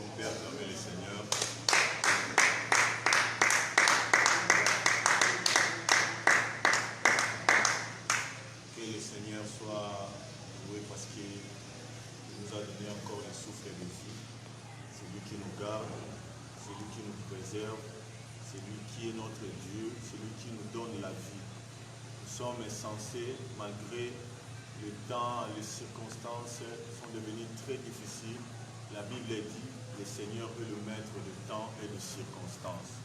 ton Père, acclamez le Seigneur. Que le Seigneur soit loué parce qu'il nous a donné encore un souffle de vie. C'est lui qui nous garde, c'est lui qui nous préserve, c'est lui qui est notre Dieu, c'est lui qui nous donne la vie. Nous sommes censés, malgré le temps, les circonstances sont devenues très difficiles. La Bible dit, le Seigneur est le maître de temps et de circonstances.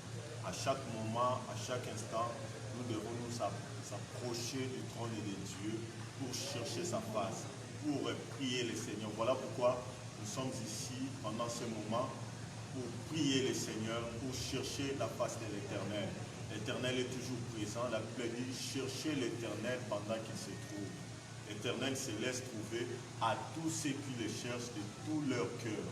À chaque moment, à chaque instant, nous devons nous approcher du trône de Dieu pour chercher sa face, pour prier le Seigneur. Voilà pourquoi nous sommes ici pendant ce moment, pour prier le Seigneur, pour chercher la face de l'Éternel. L'Éternel est toujours présent. La Bible dit, cherchez l'Éternel pendant qu'il se trouve. L'Éternel se laisse trouver à tous ceux qui le cherchent de tout leur cœur.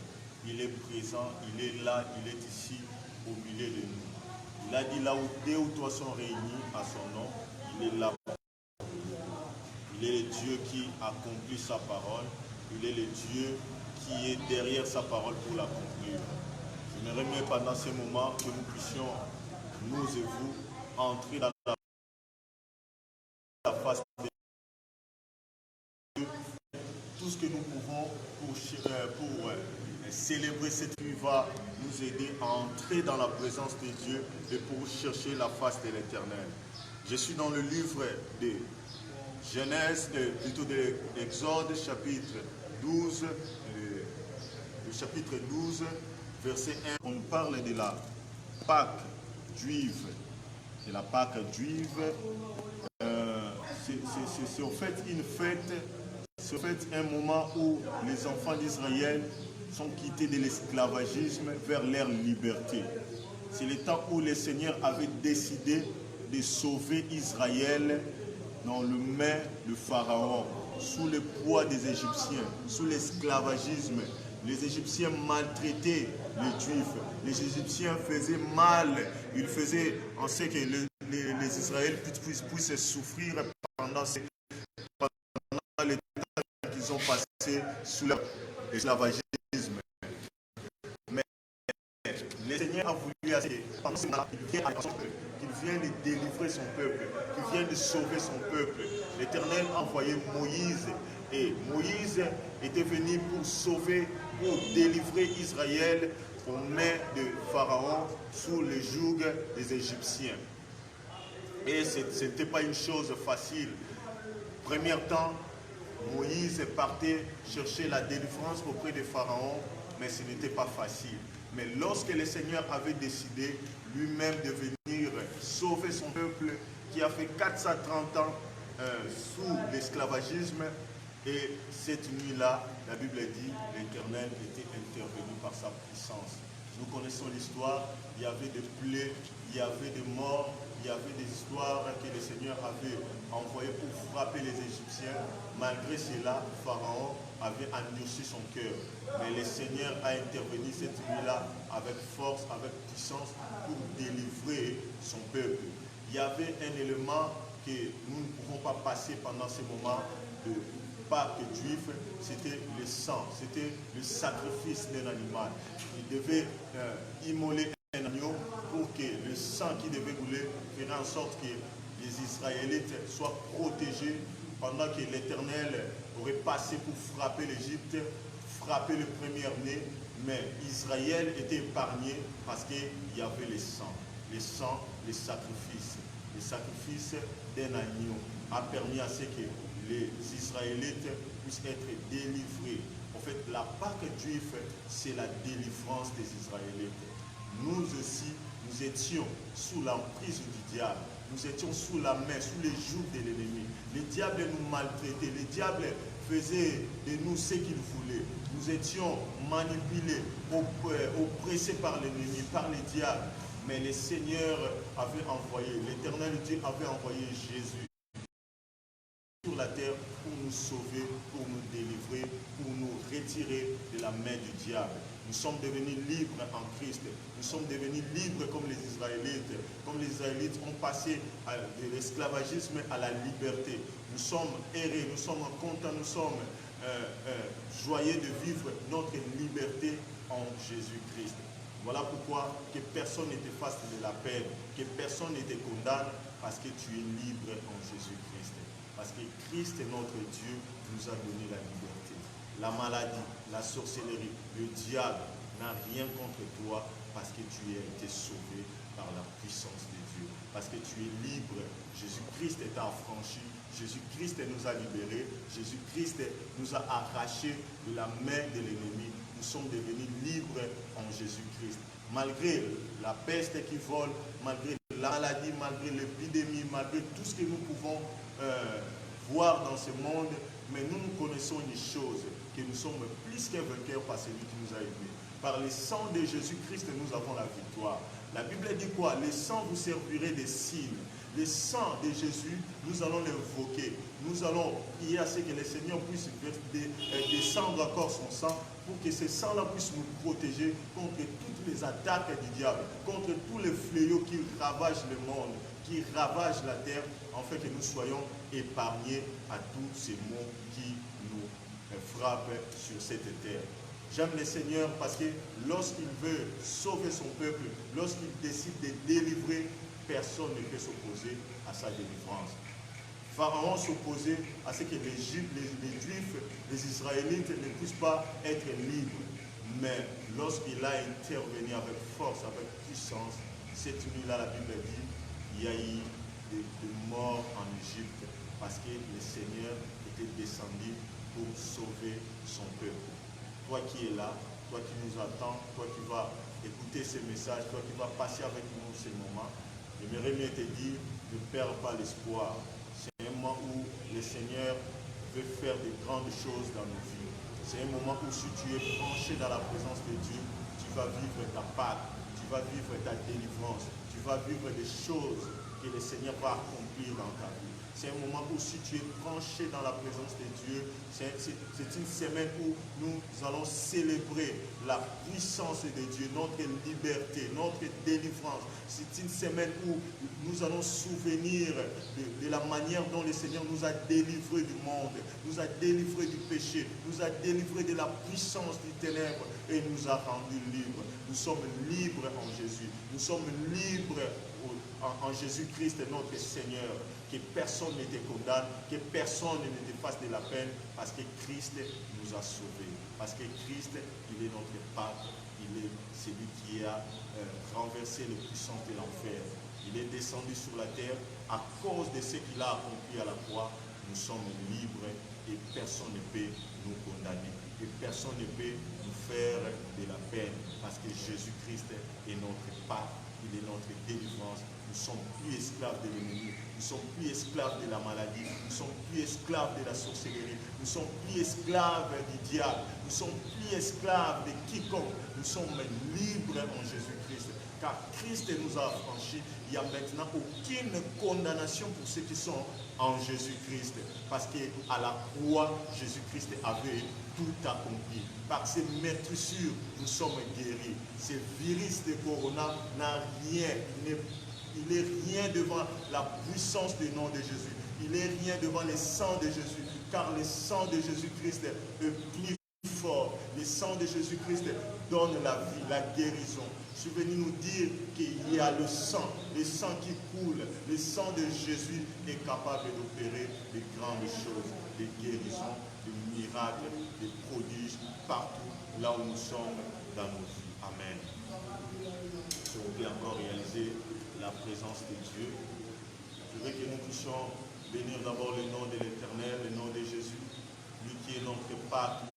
Il est présent, il est là, il est ici au milieu de nous. Il a dit là où deux ou trois sont réunis à son nom, il est là. Il est le Dieu qui accomplit sa parole. Il est le Dieu qui est derrière sa parole pour l'accomplir. J'aimerais bien pendant ce moment que nous puissions, nous et vous, entrer dans la face de Dieu. Tout ce que nous pouvons pour célébrer cette nuit va nous aider à entrer dans la présence de Dieu et pour chercher la face de l'Éternel. Je suis dans le livre de Genèse, plutôt de l'Exode, chapitre 12, le chapitre 12, verset 1. On parle de la Pâque juive. De la Pâque juive, c'est en fait une fête. C'est en fait un moment où les enfants d'Israël sont quittés de l'esclavagisme vers leur liberté. C'est le temps où le Seigneur avait décidé de sauver Israël dans le main de Pharaon, sous le poids des Égyptiens, sous l'esclavagisme. Les Égyptiens maltraitaient les Juifs. Les Égyptiens faisaient mal. Ils faisaient en sorte que les Israéliens puissent souffrir pendant les temps qu'ils ont passé sous l'esclavagisme. Mais le Seigneur a voulu pendant ce moment qu'il vienne de délivrer son peuple, qu'il vienne de sauver son peuple. L'Éternel a envoyé Moïse. Et Moïse était venu pour sauver, pour délivrer Israël aux mains de Pharaon sous le joug des Égyptiens. Et ce n'était pas une chose facile. Premier temps, Moïse partait chercher la délivrance auprès de Pharaon, mais ce n'était pas facile. Mais lorsque le Seigneur avait décidé lui-même de venir sauver son peuple, qui a fait 430 ans sous l'esclavagisme, et cette nuit-là, la Bible dit, l'Éternel était intervenu par sa puissance. Nous connaissons l'histoire, il y avait des plaies, il y avait des morts, il y avait des histoires que le Seigneur avait envoyées pour frapper les Égyptiens. Malgré cela, Pharaon avait endurci son cœur. Mais le Seigneur a intervenu cette nuit-là avec force, avec puissance pour délivrer son peuple. Il y avait un élément que nous ne pouvons pas passer pendant ce moment de Pâques juif, c'était le sang, c'était le sacrifice d'un animal. Il devait immoler un agneau pour que le sang qui devait couler ferait en sorte que les Israélites soient protégés pendant que l'Éternel aurait passé pour frapper l'Égypte, frapper le premier-né, mais Israël était épargné parce qu'il y avait le sang, les sacrifices. Le sacrifice d'un agneau a permis à ce que les Israélites puissent être délivrés. En fait, la Pâque juive, c'est la délivrance des Israélites. Nous aussi, nous étions sous l'emprise du diable. Nous étions sous la main, sous les jougs de l'ennemi. Le diable nous maltraitait. Le diable faisait de nous ce qu'il voulait. Nous étions manipulés, oppressés par l'ennemi, par le diable. Mais le Seigneur avait envoyé, l'Éternel Dieu avait envoyé Jésus sur la terre pour nous sauver, pour nous délivrer, pour nous retirer de la main du diable. Nous sommes devenus libres en Christ. Nous sommes devenus libres comme les Israélites. Comme les Israélites ont passé de l'esclavagisme à la liberté. Nous sommes errés, nous sommes contents, nous sommes joyeux de vivre notre liberté en Jésus-Christ. Voilà pourquoi que personne ne t'efface de la peine, que personne ne te condamne, parce que tu es libre en Jésus-Christ. Parce que Christ, notre Dieu, nous a donné la liberté. La maladie, la sorcellerie, le diable n'a rien contre toi, parce que tu as été sauvé par la puissance de Dieu. Parce que tu es libre. Jésus-Christ t'a affranchi. Jésus-Christ nous a libérés. Jésus-Christ nous a arrachés de la main de l'ennemi. Nous sommes devenus libres en Jésus-Christ. Malgré la peste qui vole, malgré la maladie, malgré l'épidémie, malgré tout ce que nous pouvons voir dans ce monde, mais nous connaissons une chose, que nous sommes plus que vainqueurs par celui qui nous a aimés. Par le sang de Jésus-Christ, nous avons la victoire. La Bible dit quoi? Le sang vous servirait de signe. Le sang de Jésus, nous allons l'invoquer. Nous allons prier à ce que le Seigneur puisse descendre encore son sang pour que ce sang-là puisse nous protéger contre toutes les attaques du diable, contre tous les fléaux qui ravagent le monde, qui ravagent la terre, afin que nous soyons épargnés à tous ces maux qui nous frappent sur cette terre. J'aime le Seigneur parce que lorsqu'il veut sauver son peuple, lorsqu'il décide de délivrer, personne ne peut s'opposer à sa délivrance. Pharaon s'opposait à ce que les Juifs, les Israélites ne puissent pas être libres. Mais lorsqu'il a intervenu avec force, avec puissance, cette nuit-là, la Bible dit, il y a eu des morts en Égypte parce que le Seigneur était descendu pour sauver son peuple. Toi qui es là, toi qui nous attends, toi qui vas écouter ces messages, toi qui vas passer avec nous ces moments, j'aimerais bien te dire, ne perds pas l'espoir. C'est un moment où le Seigneur veut faire de grandes choses dans nos vies. C'est un moment où si tu es branché dans la présence de Dieu, tu vas vivre ta Pâque, tu vas vivre ta délivrance, tu vas vivre des choses que le Seigneur va accomplir dans ta vie. C'est un moment où si tu es branché dans la présence de Dieu, c'est une semaine où nous allons célébrer la puissance de Dieu, notre liberté, notre délivrance. C'est une semaine où nous allons souvenir de la manière dont le Seigneur nous a délivrés du monde, nous a délivrés du péché, nous a délivrés de la puissance du ténèbre et nous a rendus libres. Nous sommes libres en Jésus. Nous sommes libres en Jésus-Christ, notre Seigneur. Que personne ne te condamne, que personne ne te fasse de la peine, parce que Christ nous a sauvés. Parce que Christ, il est notre Pâque, il est celui qui a renversé les puissances de l'enfer. Il est descendu sur la terre à cause de ce qu'il a accompli à la croix. Nous sommes libres et personne ne peut nous condamner. Et personne ne peut nous faire de la peine, parce que Jésus-Christ est notre Pâque, il est notre délivrance. Nous ne sommes plus esclaves de l'ennemi, nous ne sommes plus esclaves de la maladie, nous ne sommes plus esclaves de la sorcellerie, nous ne sommes plus esclaves du diable, nous ne sommes plus esclaves de quiconque, nous sommes libres en Jésus-Christ. Car Christ nous a affranchis, il n'y a maintenant aucune condamnation pour ceux qui sont en Jésus-Christ. Parce qu'à la croix, Jésus-Christ avait tout accompli. Par ses meurtrissures, nous sommes guéris. Ce virus de Corona n'a rien, il n'est rien devant la puissance du nom de Jésus. Il n'est rien devant le sang de Jésus. Car le sang de Jésus-Christ est plus fort. Le sang de Jésus-Christ donne la vie, la guérison. Je suis venu nous dire qu'il y a le sang qui coule. Le sang de Jésus est capable d'opérer de grandes choses, des guérisons, des miracles, des prodiges, partout là où nous sommes dans nos vies. Amen. Je voudrais encore réaliser la présence de Dieu. Je veux que nous puissions bénir d'abord le nom de l'Éternel, le nom de Jésus, lui qui est notre Pâque,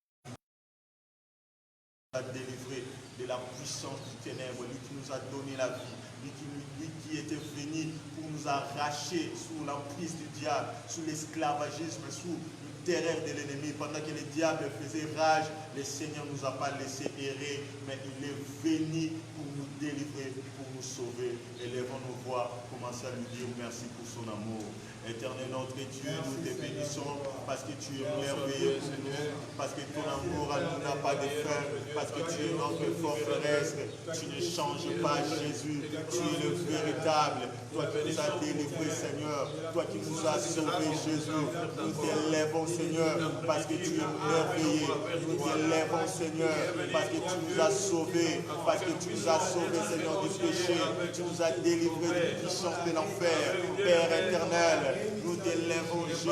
a délivré de la puissance du ténèbre, lui qui nous a donné la vie, lui qui était venu pour nous arracher sous l'emprise du diable, sous l'esclavagisme, sous le terreur de l'ennemi, pendant que le diable faisait rage, Le Seigneur ne nous a pas laissé errer, mais il est venu pour nous délivrer, pour nous sauver. Élevons nos voix, commençons à lui dire merci pour son amour. Éternel notre Dieu, nous te bénissons parce que tu es merveilleux pour nous, parce que ton amour à nous n'a pas de fin, parce que tu es notre forteresse. Tu ne changes pas, Jésus. Tu es le véritable. Toi qui nous as délivrés, Seigneur. Toi qui nous as sauvés, Jésus. Nous t'élèvons, Seigneur, parce que tu es merveilleux. Nous t'élèvons, Seigneur, parce que tu nous as sauvés, parce que tu nous as sauvés, Seigneur, du péché. Tu nous as délivrés de puissance de l'enfer. Père éternel, nous t'élèvons, Jésus,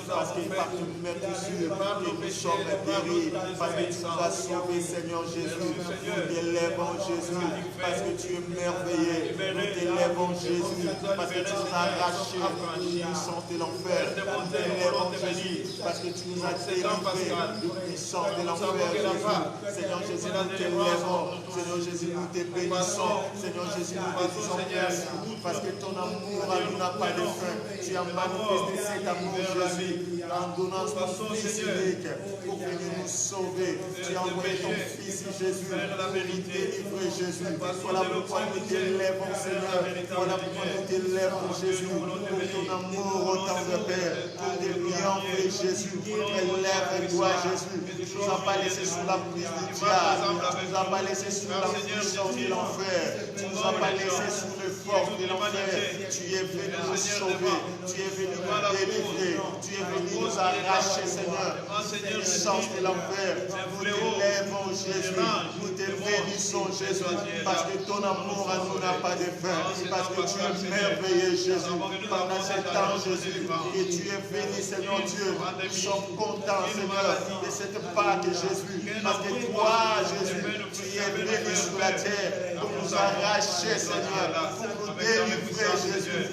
parce que par ton meurtrissure, que nous sommes guéris, parce que tu nous as sauvés, Seigneur Jésus. Nous t'élèvons, Jésus, parce que tu es merveilleux. Nous t'élèvons, Jésus, parce que tu nous as arrachés de puissance de l'enfer. Nous t'élèvons, Jésus, parce que tu nous as délivrés de puissance de l'enfer, Jésus. Seigneur Jésus, nous t'élèvons. Seigneur Jésus, nous te bénissons. Seigneur Jésus, nous te disons merci, parce que ton amour à nous n'a pas de fin. Tu as manifesté cet amour, Jésus, en donnant ton Fils unique pour venir nous sauver. Tu as envoyé ton Fils Jésus pour nous délivrer, Jésus. Voilà pourquoi nous t'élèvons, Seigneur. Voilà pourquoi nous t'élèvons, Jésus, pour ton amour autant de Père, pour tes bienfaits, Jésus. Élève-toi, Jésus. Tu ne nous as pas laissé sous la prise du diable. Tu ne nous as pas laissé sous la puissance de l'enfer. Tu ne nous as pas laissé sous le force de l'enfer. Tu es venu nous sauver. Tu es venu nous délivrer. Tu es venu nous arracher, Seigneur, de la puissance de l'enfer. Nous t'élèvons, Jésus. Nous te bénissons, Jésus, parce que ton amour à nous n'a pas de fin. Parce que tu es merveilleux, Jésus. Pendant ce temps, Jésus, et tu es venu, Seigneur Dieu. Nous sommes contents, Seigneur, de cette Pâque, Jésus. Parce que toi, Jésus, tu es venu sur la terre pour nous arracher, Seigneur, pour nous délivrer, Jésus.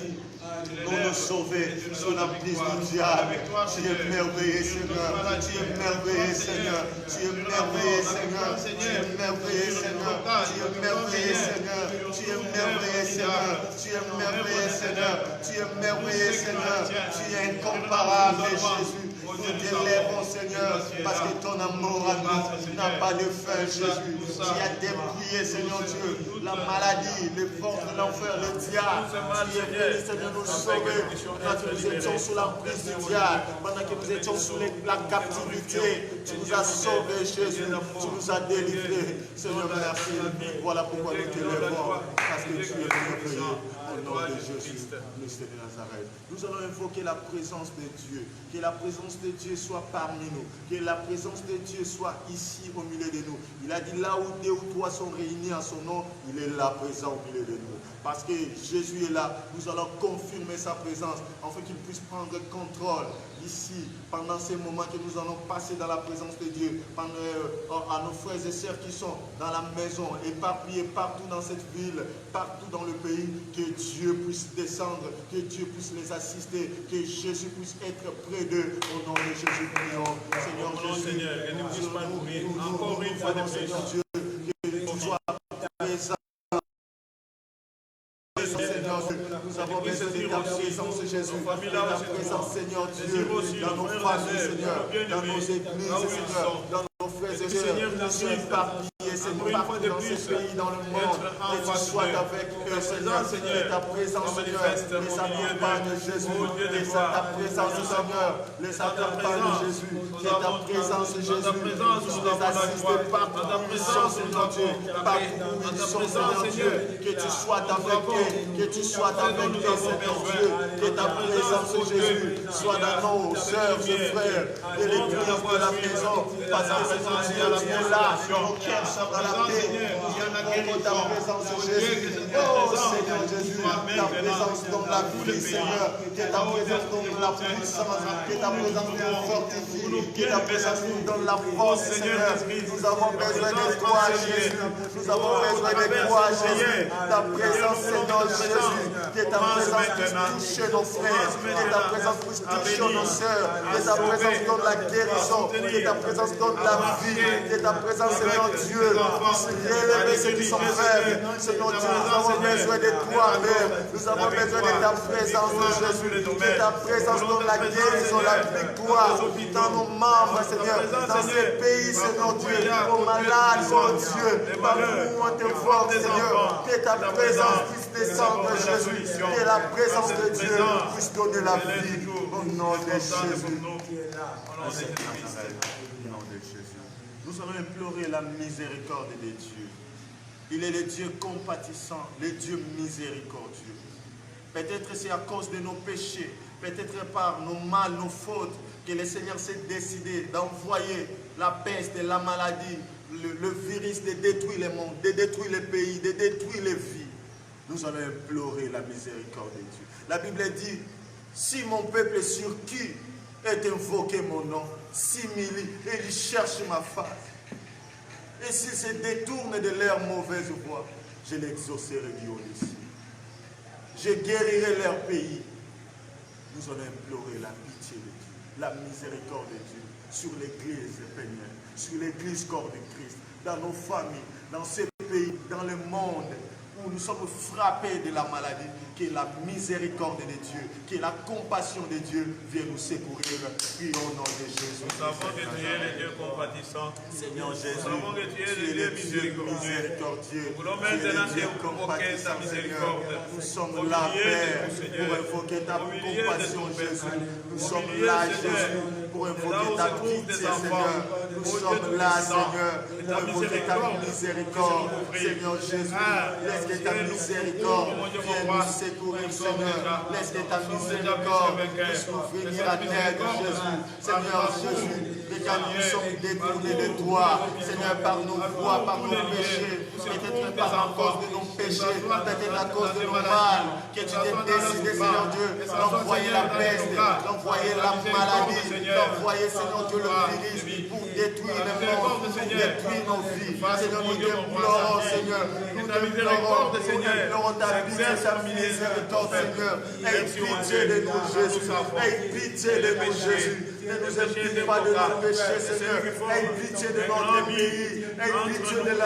Pour nous sauver sous la prise du diable. Tu es merveilleux, Seigneur. Tu es merveilleux, Seigneur. Tu es merveilleux, Seigneur. Tu es merveilleux, Seigneur. Tu es merveilleux, Seigneur. Tu es merveilleux, Seigneur. Tu es merveilleux, Seigneur. Tu es merveilleux, Seigneur. Tu es incomparable, Jésus. Nous t'élèvons, Seigneur, parce que ton amour à nous n'a pas de fin, Jésus. Tu as dépouillé, Seigneur Dieu, la maladie, les forces de l'enfer, le diable. Tu es venu, Seigneur, nous sauver pendant que nous étions sous la prise du diable, pendant que nous étions sous la captivité. Tu nous as sauvés, Jésus. Tu nous as délivrés. Seigneur, merci. Voilà pourquoi nous t'élèvons, parce que tu es merveilleux. Au nom de Jésus, Christ de Nazareth. Nous allons invoquer la présence de Dieu. Que la présence de Dieu soit parmi nous. Que la présence de Dieu soit ici au milieu de nous. Il a dit là où deux ou trois sont réunis en son nom, il est là présent au milieu de nous. Parce que Jésus est là, nous allons confirmer sa présence afin qu'il puisse prendre contrôle ici pendant ces moments que nous allons passer dans la présence de Dieu, à nos frères et sœurs qui sont dans la maison, éparpillés partout dans cette ville, partout dans le pays, que Dieu puisse descendre, que Dieu puisse les assister, que Jésus puisse être près d'eux. Au nom de Jésus, prions. Seigneur Jésus, Seigneur, et nous puisse pas mourir. Encore une fois de Seigneur Dieu, que tu sois présent. Seigneur Dieu, nous avons besoin de ta présence, Jésus, de ta présence, Seigneur Dieu, dans nos familles, Seigneur, dans nos églises, Seigneur, dans nos frères et sœurs, qui sont éparpillés, Seigneur, partout dans ce pays, dans le monde, que tu sois avec eux, Seigneur, que ta présence, Seigneur, les accompagne, Jésus, que ta présence, Seigneur, les accompagne, Jésus, que ta présence, Jésus, puisse les assister partout où ils sont, Seigneur Dieu, partout où ils sont, Seigneur Dieu, que tu sois avec eux, que tu sois avec eux, Seigneur Dieu, que ta présence, Jésus, soit dans nos sœurs et frères de l'église de la maison, parce que Seigneur Dieu, tu es là, nos cœurs sont dans la paix, nous ta présence, Jésus. Oh Seigneur Jésus, ta présence donne la vie, Seigneur, que ta présence donne la puissance, que ta présence nous fortifie, que ta présence nous donne la force, Seigneur. Nous avons besoin de toi, Jésus. Nous avons besoin de toi, Jésus. Ta présence, Seigneur Jésus, que ta présence puisse toucher nos frères, que ta présence puisse toucher nos sœurs, que ta présence donne la guérison, que ta présence donne la vie, que ta présence, Seigneur Dieu, Relève ceux qui sont faibles. Seigneur Dieu, nous avons besoin de toi, Père. Nous avons besoin de ta présence, de Jésus. De ta présence dans la guérison, la victoire, dans nos membres, Seigneur. Dans ces pays, Seigneur Dieu. Aux malades, Seigneur Dieu. Partout où on te voit, Seigneur. Que ta présence puisse descendre, Jésus. Que la présence de Dieu puisse donner la vie. Au nom de Jésus. Au nom de Jésus. Nous allons implorer la miséricorde de Dieu. Il est le Dieu compatissant, le Dieu miséricordieux. Peut-être c'est à cause de nos péchés, peut-être par nos mal, nos fautes, que le Seigneur s'est décidé d'envoyer la peste, la maladie, le virus, de détruire le monde, de détruire les pays, de détruire les vies. Nous allons implorer la miséricorde de Dieu. La Bible dit, si mon peuple sur qui est invoqué mon nom, s'humilie et il cherche ma face, et s'ils se détournent de leur mauvaise voie, je l'exaucerai du haut des cieux. Je guérirai leur pays. Nous allons implorer la pitié de Dieu, la miséricorde de Dieu sur l'église Peigneur, sur l'église corps de Christ, dans nos familles, dans ces pays, dans le monde où nous sommes frappés de la maladie, que la miséricorde de Dieu, que la compassion de Dieu vienne nous secourir. Prions au nom de Jésus. Nous savons que tu es le Dieu compatissant. Seigneur Jésus, nous savons que tu es le Dieu miséricordieux. Nous voulons maintenant invoquer ta miséricorde. Nous sommes là, Père, pour invoquer ta compassion, Jésus. Nous sommes là, Jésus, pour invoquer ta pitié, Seigneur. Nous sommes là, Seigneur, pour invoquer ta miséricorde. Seigneur Jésus, laisse que ta miséricorde vienne nous secourir, Seigneur. Laisse que ta miséricorde puisse nous venir à l'aide, Jésus. Seigneur Jésus, que quand nous sommes détournés de toi, Seigneur, par nos voies, par nos péchés, peut-être par la cause de nos péchés, peut-être à cause de nos mal, que tu t'es décidé, Seigneur Dieu, d'envoyer la peste, d'envoyer la maladie, d'envoyer, Seigneur Dieu, le virus pour détruire le monde, pour détruire nos vies. Seigneur, nous t'implorons, Seigneur, nous t'implorons ta pitié, ta miséricorde, Seigneur. Aie pitié de nous, Jésus. Aie pitié de nous, Jésus. Ne nous implie pas de nos péchés, Seigneur. Aie pitié de notre pays. Aie pitié de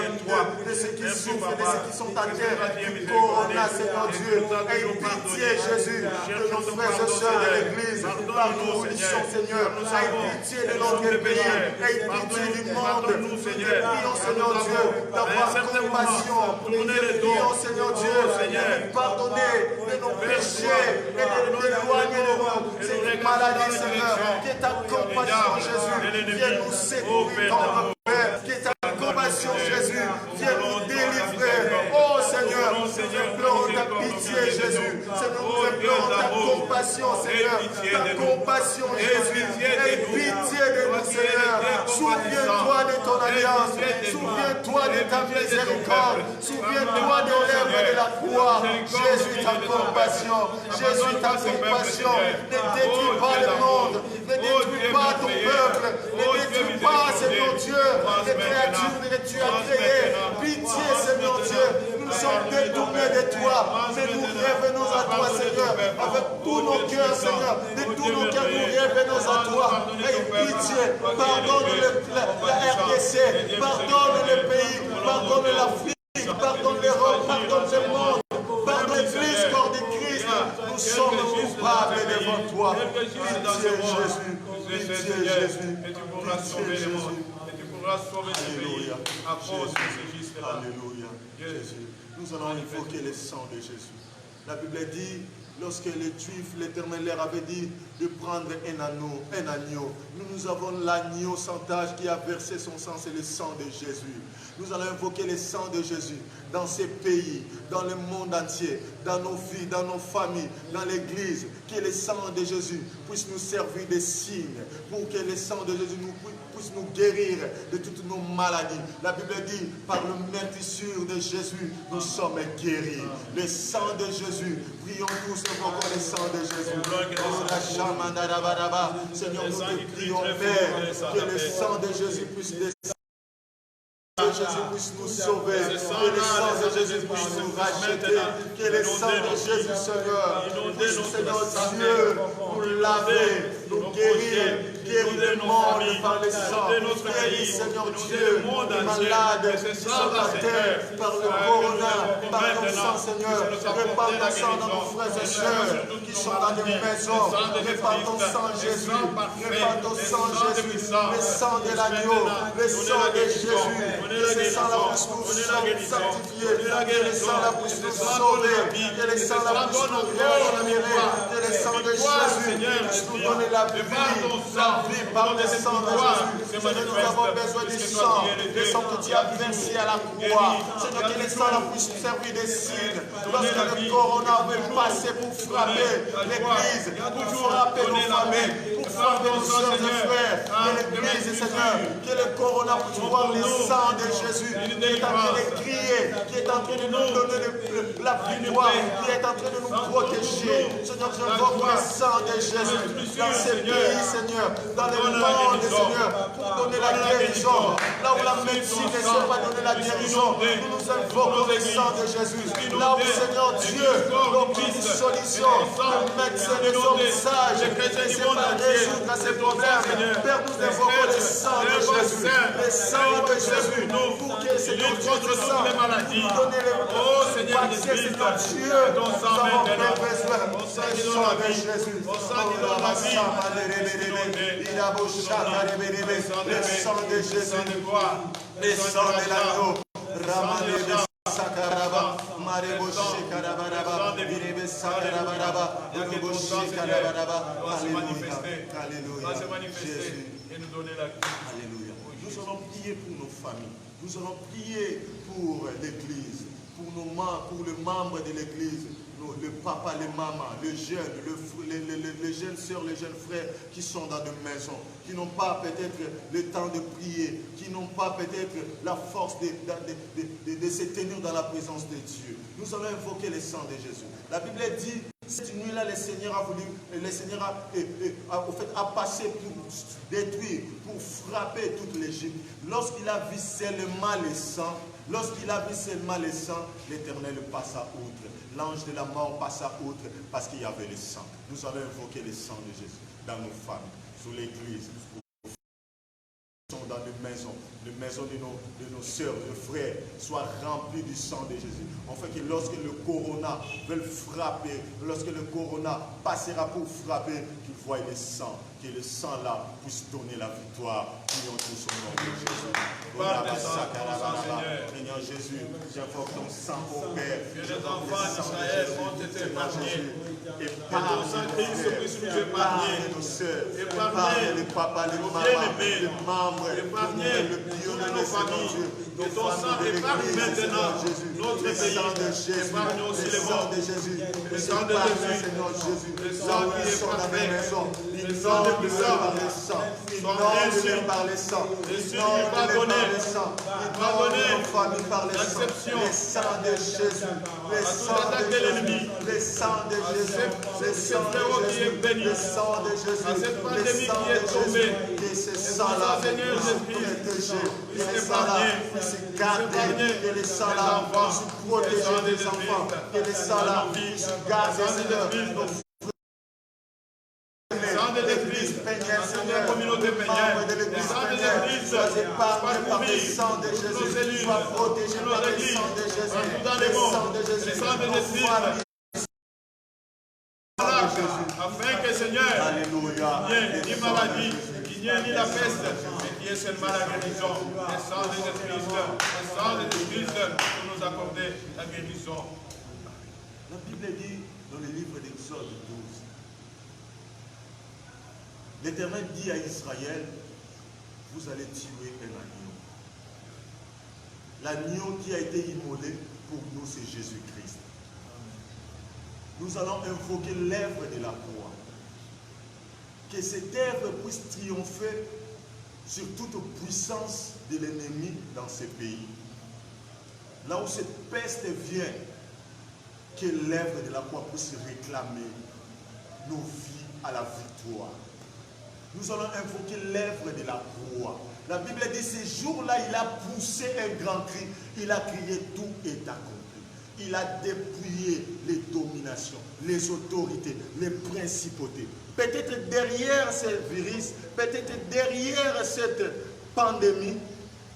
ceux qui souffrent, de ceux qui sont à terre du corona, Seigneur Dieu. Aie pitié, Jésus, de nos frères et sœurs de l'Église, partout où ils sont, Seigneur. Aie pitié de notre pays. Aie pitié du monde. Nous prions, Seigneur Dieu, d'avoir compassion. Nous prions, Seigneur Dieu, de nous pardonner de nos péchés et de nous éloigner de nous. Cette maladie, Seigneur, que ta compassion, Jésus, vienne nous secourir dans notre Père. Que ta compassion, Jésus, vienne nous délivrer. Oh Seigneur, nous implorons ta pitié, Jésus. Seigneur, nous implorons ta compassion, Seigneur. Ta compassion, Jésus. Aie pitié de nous, Seigneur. Souviens-toi de ton alliance. Souviens-toi de ta miséricorde. Souviens-toi de l'œuvre de la croix. Jésus, ta compassion. Jésus, ta compassion. Ne détruis pas le monde. Ne détruis pas ton peuple. Ne détruis pas, Seigneur Dieu, les créatures que tu as créées. Pitié, Seigneur Dieu. Nous sommes détournés de toi. Mais nous revenons à toi, Seigneur. Avec tous nos cœurs, Seigneur. De tous nos cœurs, nous revenons à toi. Aie pitié. Pardonne la RDC. Pardonne le pays. Pardonne l'Afrique. Pardonne l'Europe. Pardonne le monde. Pardonne l'Église, corps de Christ. Nous sommes coupables devant toi. Pitié, Jésus. Pitié, Jésus. Et tu pourras sauver le monde. Et tu pourras sauver le pays à cause de ce geste-là. Alléluia. Jésus. Nous allons invoquer le sang de Jésus. La Bible dit, lorsque les Juifs, l'Éternel leur avait dit de prendre un agneau. Nous avons l'agneau sans tache qui a versé son sang, c'est le sang de Jésus. Nous allons invoquer le sang de Jésus dans ces pays, dans le monde entier, dans nos vies, dans nos familles, dans l'Église. Que le sang de Jésus puisse nous servir de signe, pour que le sang de Jésus puisse nous guérir de toutes nos maladies. La Bible dit, par le meurtrissure de Jésus, nous sommes guéris. Le sang de Jésus, prions tous invoquons le sang de Jésus. Seigneur, nous te prions, Père, que le sang de Jésus puisse descendre. Que Jésus puisse nous sauver, que le sang de Jésus puisse nous racheter, que le sang de Jésus, Seigneur, puisse, Seigneur Dieu, nous laver, nous guéris le monde par le sang. Guéris, Seigneur Dieu, les malades qui sont atteints par le corona, par ton sang, Seigneur. Répand ton sang dans nos frères et sœurs qui sont dans des maisons. Répand ton sang, Jésus. Répand ton sang, Jésus. Le sang de l'agneau, le sang de Jésus. Que le sang la puisse nous sanctifier. Que le sang la puisse nous sauver. Que le sang la puisse nous régénérer. Que le sang de Jésus puisse nous donner la vie par le sang de Jésus. Seigneur, nous avons besoin du sang que tu as versé à la croix. Seigneur, que le sang puisse servir de signe. Lorsque le corona veut passer pour frapper l'Église, pour frapper nos familles, pour frapper nos soeurs et frères de l'Église, Seigneur, que le corona puisse voir le sang de Jésus qui est en train de crier, qui est en train de nous donner la victoire, qui est en train de nous protéger. Seigneur, je invoque le sang de Jésus dans ces pays, Seigneur, dans le monde, Seigneur, pour donner la guérison. Là où la médecine ne sait pas donner la guérison, nous invoquons le sang de Jésus. Là où, Seigneur Dieu, aucune solution, le médecin ne sont sages, ne sait pas résoudre à ces problèmes. Père, nous invoquons le sang de Jésus, le sang de Jésus, pour que Seigneur Dieu, ce sang, nous donner le vaccin, Seigneur Dieu, nous avons besoin du sang de Jésus. Le sang de Jésus, le sang de l'agneau, Ramane de Sakaraba, Mareboshi Karabaraba, Birebe Sakarabaraba, Bireboshi Karabaraba. Alléluia, Alléluia, Jésus. Alléluia. Nous allons prier pour nos familles, nous allons prier pour l'Église, pour les membres de l'Église. Le papa, les mamans, les jeunes, les jeunes sœurs, les jeunes frères qui sont dans des maisons, qui n'ont pas peut-être le temps de prier, qui n'ont pas peut-être la force de se tenir dans la présence de Dieu. Nous allons invoquer le sang de Jésus. La Bible dit, cette nuit-là, le Seigneur a voulu, le Seigneur a passé pour détruire, pour frapper toute l'Égypte. Lorsqu'il a vu seulement le sang, l'Éternel passa outre. L'ange de la mort passa outre parce qu'il y avait le sang. Nous allons invoquer le sang de Jésus dans nos familles, sur l'église, dans les maisons de nos sœurs, de frères, soient remplies du sang de Jésus. En fait que lorsque le corona veut frapper, lorsque le corona passera pour frapper, qu'il voie le sang, que le sang là puisse donner la victoire. Prions tous au nom de Jésus. Seigneur Jésus, j'invoque ton sang au Père. Que les enfants d'Israël ont été épargnés. Que ton sang Christ puisse nous épargner. Nos sœurs, épargner les papas, les mamans, les membres, épargner toutes nos familles. Que ton sang épargne maintenant notre pays. Épargne aussi le monde. Le sang de Jésus. Le sang qui est parfait. Le sang de puissant. Son par le sang. Jésus lui pardonner. L'acception. Le sang de Jésus. Le sang de l'ennemi. Le sang de Jésus. Le sang de Jésus. Le sang de Jésus. Cette pandémie qui est tombée. Et ce sang-là puisse protéger. Et le sang-là puisse garder. Et le sang-là puisse protéger les enfants. Et le sang-là puisse garder nos communauté payenne, le sang de l'Église, sois épargné par le sang de Jésus, sois protégé par le sang de Jésus, le sang de Jésus, afin que Seigneur, il n'y ait ni maladie, il n'y ait ni la peste, mais qu'il y ait seulement la guérison. Le sang de Jésus pour nous accorder la guérison. La Bible dit dans le livre d'Exode 12, l'Éternel dit à Israël, vous allez tuer un agneau. L'agneau qui a été immolé pour nous, c'est Jésus-Christ. Nous allons invoquer l'œuvre de la croix. Que cette œuvre puisse triompher sur toute puissance de l'ennemi dans ces pays. Là où cette peste vient, que l'œuvre de la croix puisse réclamer nos vies à la victoire. Nous allons invoquer l'œuvre de la croix. La Bible dit, ce jour-là, il a poussé un grand cri. Il a crié, tout est accompli. Il a dépouillé les dominations, les autorités, les principautés. Peut-être derrière ce virus, peut-être derrière cette pandémie,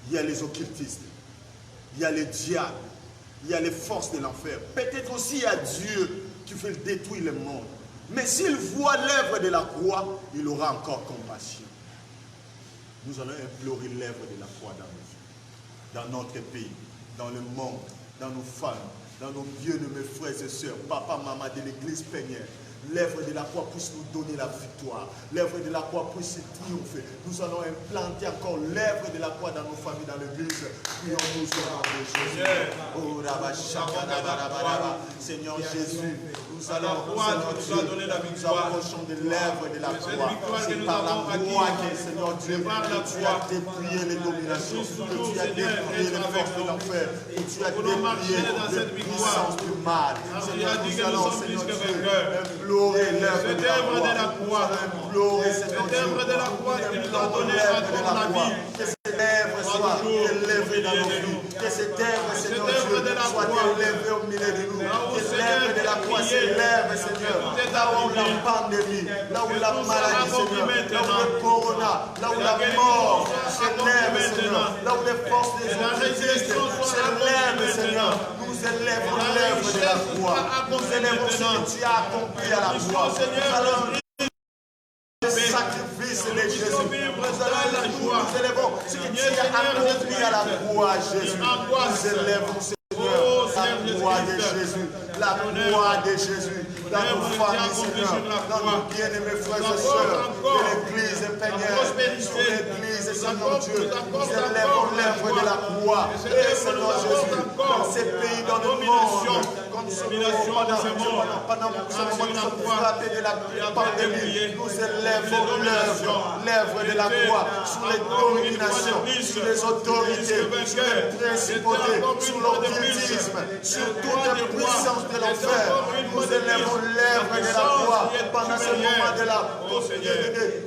il y a les occultistes, il y a les diables, il y a les forces de l'enfer. Peut-être aussi il y a Dieu qui veut détruire le monde. Mais s'il voit l'œuvre de la croix, il aura encore compassion. Nous allons implorer l'œuvre de la croix dans nos vies, dans notre pays, dans le monde, dans nos femmes, dans nos bien-aimés frères et sœurs, papa, maman de l'église plénière. L'œuvre de la croix puisse nous donner la victoire. L'œuvre de la croix puisse triompher. Nous allons implanter encore l'œuvre de la croix dans nos familles, dans l'église. Prions-nous au nom de Jésus. Oh, Seigneur Jésus, nous allons nous approchons de l'œuvre de la croix. C'est par la croix que, Seigneur Dieu, que tu as dépouillé les dominations, que tu as dépouillé les forces de l'enfer, que tu as dépouillé les puissances du mal. Seigneur, nous allons, Seigneur Dieu, implorer l'œuvre de la croix. Implorer, Seigneur Dieu, que cette œuvre soit élevée dans nos vies. Que cette œuvre, Seigneur Dieu, soit élevée au milieu de nous. Que l'œuvre de la croix s'élève, Seigneur. Là où la pandémie, là où la maladie, Seigneur, là où le corona, là où la mort s'élève, Seigneur. Là où les forces des occultistes s'élèvent, Seigneur. Nous élèvons l'œuvre de la croix. Nous élèvons ce que tu as accompli à la croix. Nous allons le sacrifice de Jésus. Nous élèvons ce que tu as accompli à la croix, Jésus. Nous élèvons, Seigneur, la croix de Jésus. La croix de Jésus. Dans nos familles, Seigneur. Dans nos bien-aimés frères et sœurs. De l'église plénière. Sur l'église, Seigneur Dieu. Nous élèvons l'œuvre de la croix. Et Seigneur Jésus, dans ces pays, dans le monde, pendant ce moment, nous sommes frappés de la pandémie. Nous élèvons l'œuvre de la croix sur les dominations, sur les autorités, sur les principautés, sur l'occultisme, sur toute la puissance de l'enfer. Nous élèvons l'œuvre de la croix pendant ce moment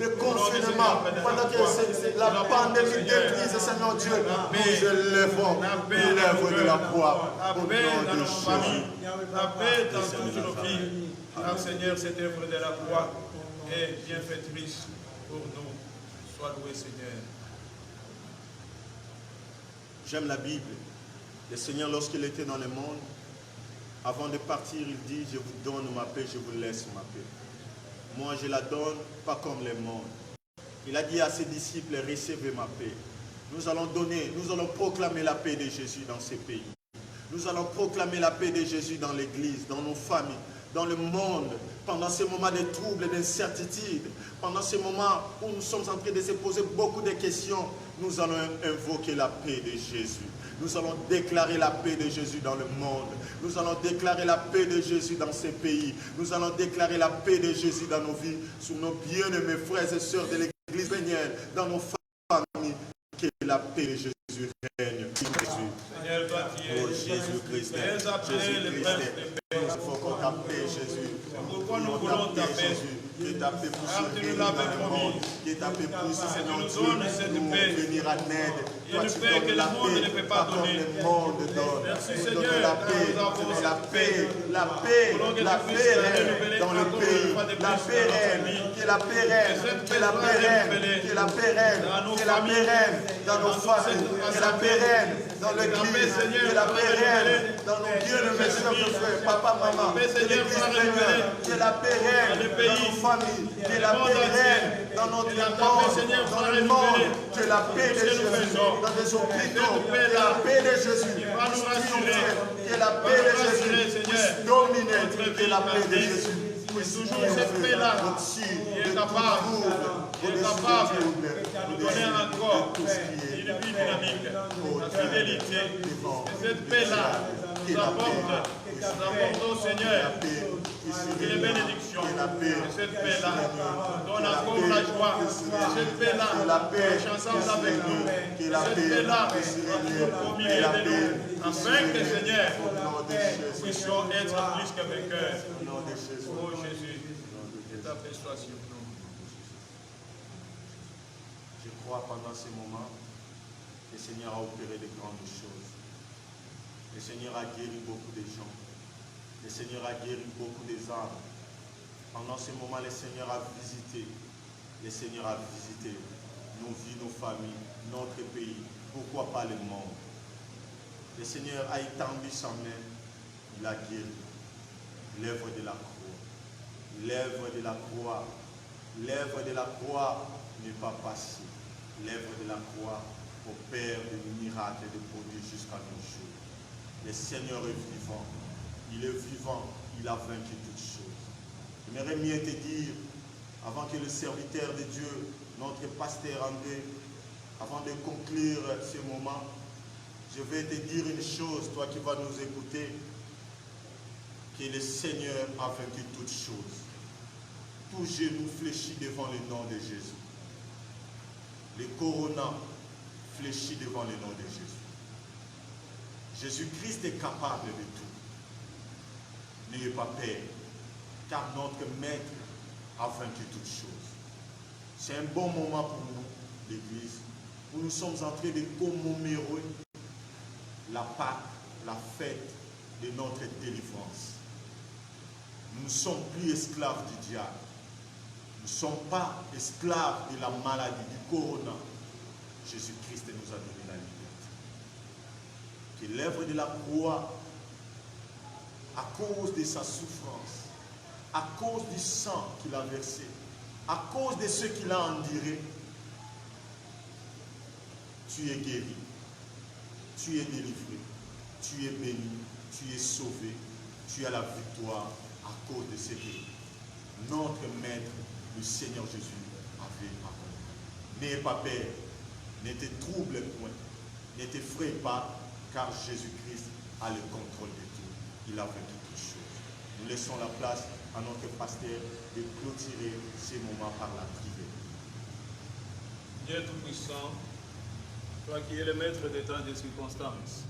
de confinement, pendant que la pandémie détruise, Seigneur Dieu. Nous élèvons l'œuvre de la croix au nom de Jésus. La paix dans toutes nos vies. Car Seigneur, cette œuvre de la croix est bienfaitrice pour nous. Sois loué, Seigneur. J'aime la Bible. Le Seigneur, lorsqu'il était dans le monde, avant de partir, il dit, je vous donne ma paix, je vous laisse ma paix. Moi, je la donne pas comme le monde. Il a dit à ses disciples, recevez ma paix. Nous allons donner, nous allons proclamer la paix de Jésus dans ces pays. Nous allons proclamer la paix de Jésus dans l'église, dans nos familles, dans le monde, pendant ces moments de troubles et d'incertitude, pendant ces moments où nous sommes en train de se poser beaucoup de questions, nous allons invoquer la paix de Jésus. Nous allons déclarer la paix de Jésus dans le monde. Nous allons déclarer la paix de Jésus dans ces pays. Nous allons déclarer la paix de Jésus dans nos vies, sur nos bien-aimés frères et sœurs de l'église vénienne, dans nos familles, que la paix de Jésus règne. Oh Jésus-Christ, Jésus-Christ, il faut qu'on t'appelle Jésus. Pourquoi nous voulons taper? Que ta paix puisse Car tu nous venir l'avais dans le promis. monde. Que ta paix puisse, Seigneur nous Dieu, donnes cette nous paix. venir en aide. Il y a Toi, une tu paix que donnes le la monde ne peut paix, pas pas comme donner. le monde donne. Merci, Tu Seigneur, donnes la car paix, nous avons mais la cette paix, la paix, la paix règne dans le pays. La paix règne, que la paix règne, que la paix règne, que la paix règne, que la paix règne dans nos familles, que la paix règne dans l'église, que la paix règne dans nos bien-aimés sœurs et frères, papa, maman, de l'église plénière, que la paix règne dans nos familles, que la paix règne dans notre monde, dans le monde, que la paix de Jésus, dans les hôpitaux, que la paix de Jésus puisse triompher, que la paix de Jésus puisse dominer, que la paix de Jésus puisse Toujours cette paix-là qui est capable de nous donner encore une vie dynamique, la fidélité. Et cette paix-là nous apporte au Seigneur les bénédictions. Et cette paix-là donne encore la joie. Et cette paix-là marche ensemble avec nous. Et cette paix-là au milieu de nous. Afin que, Seigneur, nous puissions être plus que vainqueurs. Oh Jésus, que ta paix soit sur nous. Je crois pendant ces moments que le Seigneur a opéré de grandes choses. Le Seigneur a guéri beaucoup de gens. Le Seigneur a guéri beaucoup des âmes. Pendant ce moment, le Seigneur a visité. Le Seigneur a visité nos vies, nos familles, notre pays. Pourquoi pas le monde? Le Seigneur a étendu sa main. Il a guéri. L'œuvre de la croix. L'œuvre de la croix. L'œuvre de la croix n'est pas passée. L'œuvre de la croix opère des miracles et des prodiges jusqu'à nos jours. Le Seigneur est vivant. Il est vivant. Il a vaincu toutes choses. J'aimerais mieux te dire, avant que le serviteur de Dieu, notre pasteur André, avant de conclure ce moment, je vais te dire une chose, toi qui vas nous écouter, que le Seigneur a vaincu toutes choses. Tout genou fléchit devant le nom de Jésus. Le corona fléchit devant le nom de Jésus. Jésus-Christ est capable de tout. N'ayez pas peur, car notre Maître a vaincu toutes choses. C'est un bon moment pour nous, l'Église, où nous sommes en train de commémorer la Pâque, la fête de notre délivrance. Nous ne sommes plus esclaves du diable. Nous ne sommes pas esclaves de la maladie, du corona. Jésus-Christ nous a donné la liberté. Que l'œuvre de la croix, à cause de sa souffrance, à cause du sang qu'il a versé, à cause de ce qu'il a enduré, tu es guéri, tu es délivré, tu es béni, tu es sauvé, tu as la victoire à cause de ce que notre Maître, le Seigneur Jésus, avait accompli. N'ayez pas peur, ne te trouble point, ne t'effraie pas, car Jésus-Christ a le contrôle de tout. Il a vaincu toutes choses. Nous laissons la place à notre pasteur de clôturer ces moments par la prière. Dieu Tout-Puissant, toi qui es le maître des temps et des circonstances,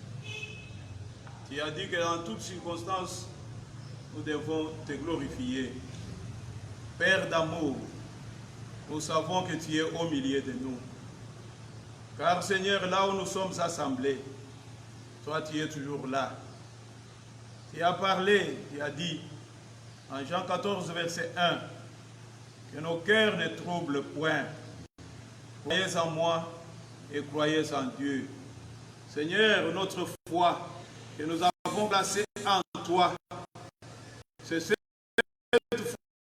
tu as dit que dans toutes circonstances, nous devons te glorifier. Père d'amour, nous savons que tu es au milieu de nous. Car Seigneur, là où nous sommes assemblés, toi tu es toujours là. Tu as parlé, tu as dit, en Jean 14, verset 1, que nos cœurs ne troublent point. Croyez en moi et croyez en Dieu. Seigneur, notre foi que nous avons placée en toi, c'est cette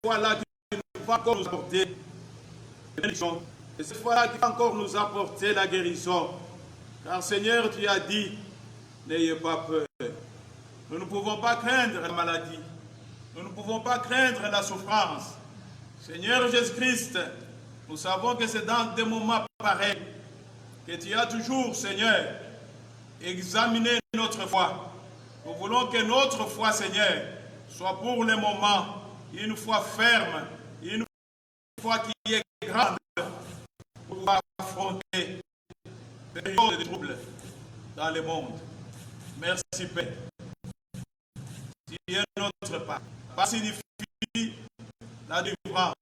foi-là qui va encore nous apporter la bénédiction. C'est cette foi-là qui va encore nous apporter la guérison. Car Seigneur, tu as dit, n'ayez pas peur. Nous ne pouvons pas craindre la maladie. Nous ne pouvons pas craindre la souffrance. Seigneur Jésus-Christ, nous savons que c'est dans des moments pareils que tu as toujours, Seigneur, examiné notre foi. Nous voulons que notre foi, Seigneur, soit pour le moment une foi ferme, une foi qui est grande pour pouvoir affronter les périodes de troubles dans le monde. Merci Père. Tu es notre Père. Pas signifie la délivrance.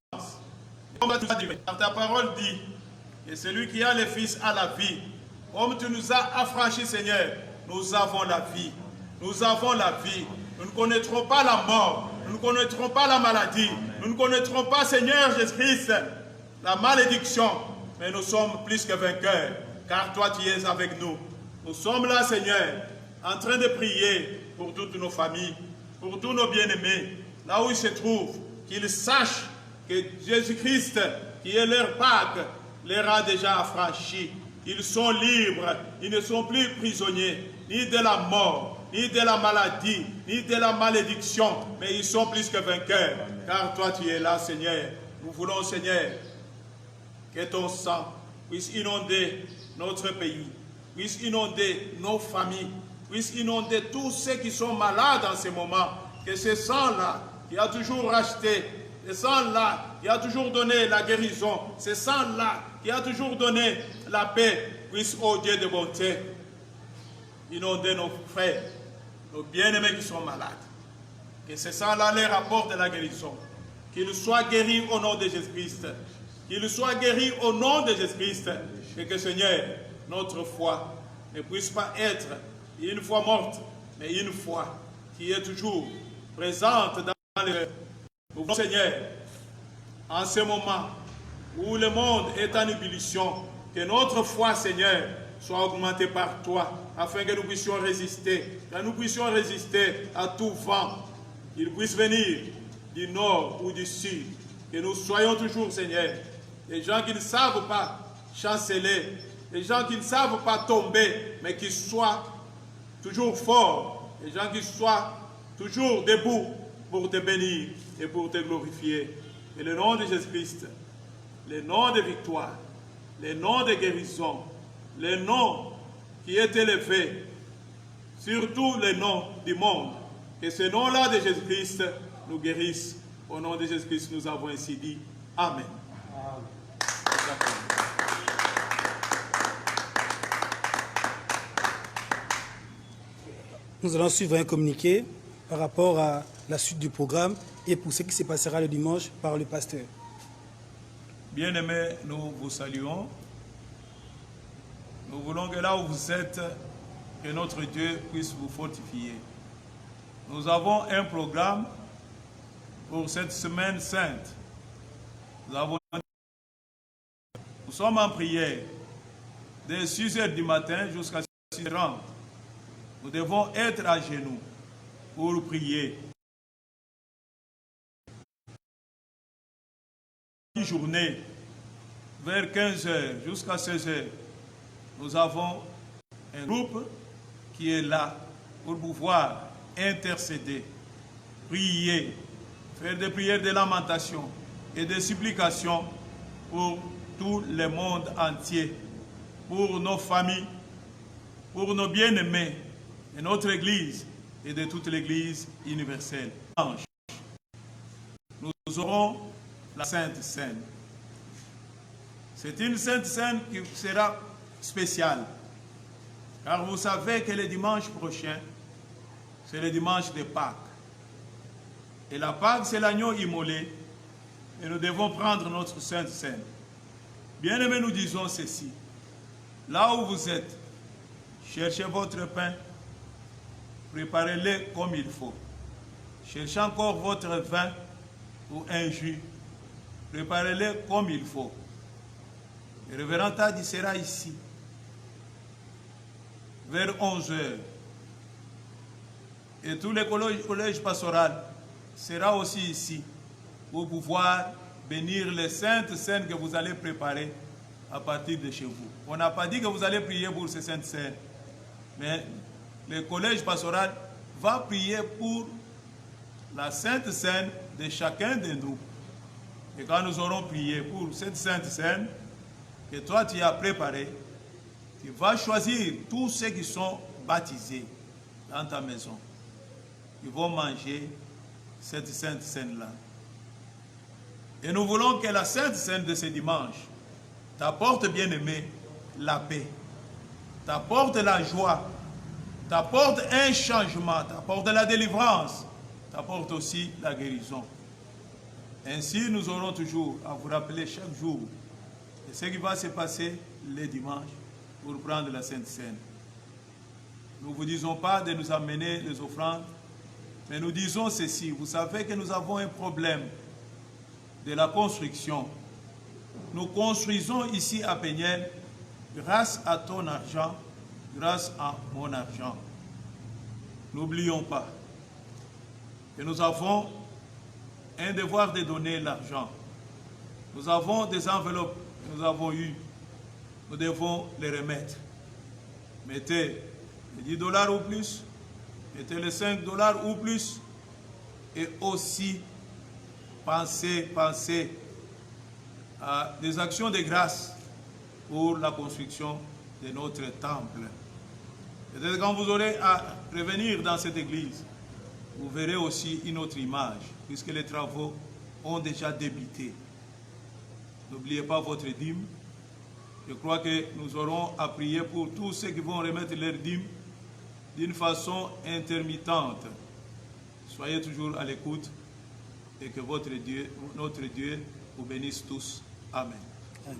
Comme tu as dit, car ta parole dit, et celui qui a le Fils a la vie. Comme tu nous as affranchis, Seigneur, nous avons la vie. Nous avons la vie. Nous ne connaîtrons pas la mort. Nous ne connaîtrons pas la maladie. Nous ne connaîtrons pas, Seigneur Jésus-Christ, la malédiction. Mais nous sommes plus que vainqueurs, car toi tu es avec nous. Nous sommes là, Seigneur, en train de prier pour toutes nos familles, pour tous nos bien-aimés, là où ils se trouvent, qu'ils sachent que Jésus-Christ, qui est leur Pâque, leur a déjà affranchis. Ils sont libres, ils ne sont plus prisonniers, ni de la mort, ni de la maladie, ni de la malédiction, mais ils sont plus que vainqueurs, car toi tu es là, Seigneur. Nous voulons, Seigneur, que ton sang puisse inonder notre pays, puisse inonder nos familles, puisse inonder tous ceux qui sont malades en ce moment, que ce sang-là qui a toujours racheté, ce sang-là qui a toujours donné la guérison, ce sang-là qui a toujours donné la paix, puisse, ô Dieu de bonté, inonder nos frères, nos bien-aimés qui sont malades. Que ce sang-là leur apporte la guérison. Qu'ils soient guéris au nom de Jésus-Christ. Qu'ils soient guéris au nom de Jésus-Christ. Et que, Seigneur, notre foi ne puisse pas être une foi morte, mais une foi qui est toujours présente dans le Seigneur. En ce moment où le monde est en ébullition, que notre foi, Seigneur, soit augmentée par toi, afin que nous puissions résister, à tout vent, qu'il puisse venir du nord ou du sud, que nous soyons toujours, Seigneur, des gens qui ne savent pas chanceler, des gens qui ne savent pas tomber, mais qui soient toujours forts, des gens qui soient toujours debout pour te bénir et pour te glorifier. Et le nom de Jésus-Christ, le nom de victoire, le nom de guérison, le nom qui est élevé sur tous les noms du monde, que ce nom-là de Jésus-Christ nous guérisse. Au nom de Jésus-Christ, nous avons ainsi dit. Amen. Nous allons suivre un communiqué par rapport à la suite du programme et pour ce qui se passera le dimanche par le pasteur. Bien-aimés, nous vous saluons. Nous voulons que là où vous êtes, que notre Dieu puisse vous fortifier. Nous avons un programme pour cette semaine sainte. Nous sommes en prière de 6 h du matin jusqu'à 6h30. Nous devons être à genoux pour prier. Une journée, vers 15 h jusqu'à 16 h, nous avons un groupe qui est là pour pouvoir intercéder, prier, faire des prières de lamentation et de supplication pour tout le monde entier, pour nos familles, pour nos bien-aimés, de notre Église et de toute l'Église universelle. Nous aurons la Sainte Seine. C'est une Sainte Seine qui sera spéciale, car vous savez que le dimanche prochain, c'est le dimanche de Pâques. Et la Pâque, c'est l'agneau immolé, et nous devons prendre notre Sainte Seine. Bien-aimés, nous disons ceci. Là où vous êtes, cherchez votre pain, préparez-le comme il faut. Cherchez encore votre vin ou un jus, préparez-le comme il faut. Le révérend Tadi sera ici, vers 11 h. Et tout le collège pastoral sera aussi ici pour pouvoir bénir les saintes scènes que vous allez préparer à partir de chez vous. On n'a pas dit que vous allez prier pour ces saintes scènes, mais le collège pastoral va prier pour la sainte scène de chacun de nous. Et quand nous aurons prié pour cette sainte scène que toi tu as préparée, tu vas choisir tous ceux qui sont baptisés dans ta maison. Ils vont manger cette sainte scène-là. Et nous voulons que la sainte scène de ce dimanche t'apporte, bien-aimé, la paix, t'apporte la joie, t'apporte un changement, t'apporte la délivrance, t'apporte aussi la guérison. Ainsi, nous aurons toujours à vous rappeler chaque jour de ce qui va se passer le dimanche pour prendre la Sainte Seine. Nous ne vous disons pas de nous amener les offrandes, mais nous disons ceci. Vous savez que nous avons un problème de la construction. Nous construisons ici à Péniel grâce à ton argent, grâce à mon argent. N'oublions pas que nous avons un devoir de donner l'argent. Nous avons des enveloppes que nous avons eues. Nous devons les remettre. Mettez les $10 ou plus, mettez les $5 ou plus, et aussi pensez à des actions de grâce pour la construction de notre temple. Peut-être quand vous aurez à revenir dans cette église, vous verrez aussi une autre image, puisque les travaux ont déjà débuté. N'oubliez pas votre dîme. Je crois que nous aurons à prier pour tous ceux qui vont remettre leur dîme d'une façon intermittente. Soyez toujours à l'écoute et que notre Dieu vous bénisse tous. Amen. Amen.